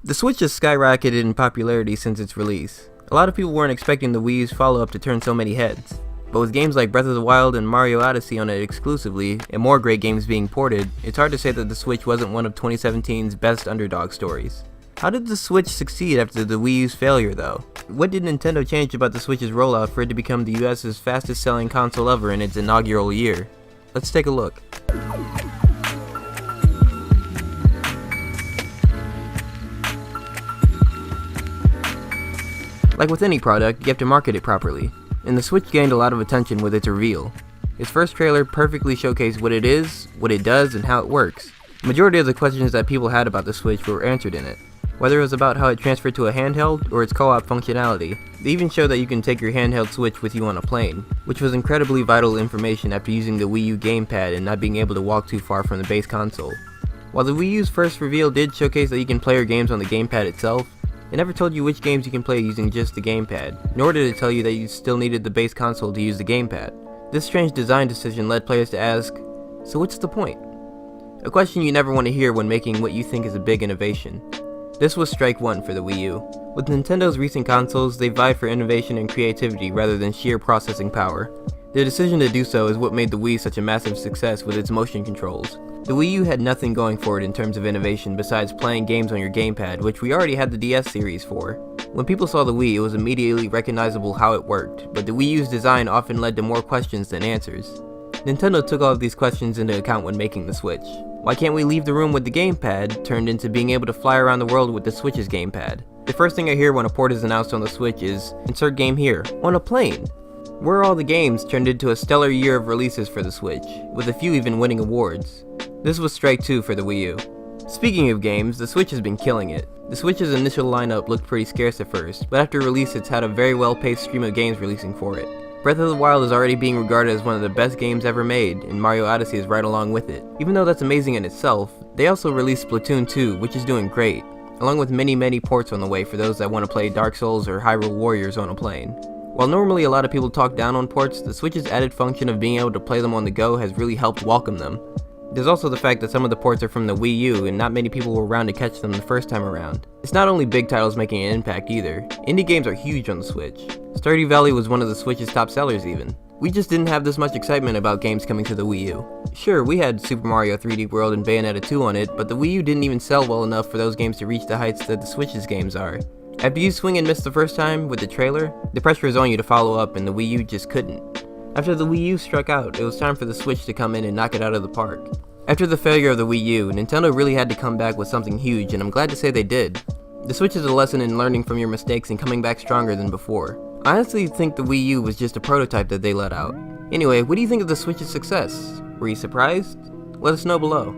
The Switch has skyrocketed in popularity since its release. A lot of people weren't expecting the Wii U's follow-up to turn so many heads. But with games like Breath of the Wild and Mario Odyssey on it exclusively, and more great games being ported, it's hard to say that the Switch wasn't one of 2017's best underdog stories. How did the Switch succeed after the Wii U's failure though? What did Nintendo change about the Switch's rollout for it to become the US's fastest selling console ever in its inaugural year? Let's take a look. Like with any product, you have to market it properly, and the Switch gained a lot of attention with its reveal. Its first trailer perfectly showcased what it is, what it does, and how it works. The majority of the questions that people had about the Switch were answered in it, whether it was about how it transferred to a handheld or its co-op functionality. They even showed that you can take your handheld Switch with you on a plane, which was incredibly vital information after using the Wii U gamepad and not being able to walk too far from the base console. While the Wii U's first reveal did showcase that you can play your games on the gamepad itself, it never told you which games you can play using just the gamepad, nor did it tell you that you still needed the base console to use the gamepad. This strange design decision led players to ask, so what's the point? A question you never want to hear when making what you think is a big innovation. This was strike one for the Wii U. With Nintendo's recent consoles, they vied for innovation and creativity rather than sheer processing power. Their decision to do so is what made the Wii such a massive success with its motion controls. The Wii U had nothing going for it in terms of innovation besides playing games on your gamepad, which we already had the DS series for. When people saw the Wii, it was immediately recognizable how it worked, but the Wii U's design often led to more questions than answers. Nintendo took all of these questions into account when making the Switch. Why can't we leave the room with the gamepad turned into being able to fly around the world with the Switch's gamepad? The first thing I hear when a port is announced on the Switch is, insert game here, on a plane. Where are all the games turned into a stellar year of releases for the Switch, with a few even winning awards. This was strike two for the Wii U. Speaking of games, the Switch has been killing it. The Switch's initial lineup looked pretty scarce at first, but after release it's had a very well-paced stream of games releasing for it. Breath of the Wild is already being regarded as one of the best games ever made, and Mario Odyssey is right along with it. Even though that's amazing in itself, they also released Splatoon 2, which is doing great, along with many ports on the way for those that want to play Dark Souls or Hyrule Warriors on a plane. While normally a lot of people talk down on ports, the Switch's added function of being able to play them on the go has really helped welcome them. There's also the fact that some of the ports are from the Wii U and not many people were around to catch them the first time around. It's not only big titles making an impact either. Indie games are huge on the Switch. Stardew Valley was one of the Switch's top sellers even. We just didn't have this much excitement about games coming to the Wii U. Sure, we had Super Mario 3D World and Bayonetta 2 on it, but the Wii U didn't even sell well enough for those games to reach the heights that the Switch's games are. After you swing and miss the first time with the trailer, the pressure is on you to follow up and the Wii U just couldn't. After the Wii U struck out, it was time for the Switch to come in and knock it out of the park. After the failure of the Wii U, Nintendo really had to come back with something huge, and I'm glad to say they did. The Switch is a lesson in learning from your mistakes and coming back stronger than before. I honestly think the Wii U was just a prototype that they let out. Anyway, what do you think of the Switch's success? Were you surprised? Let us know below.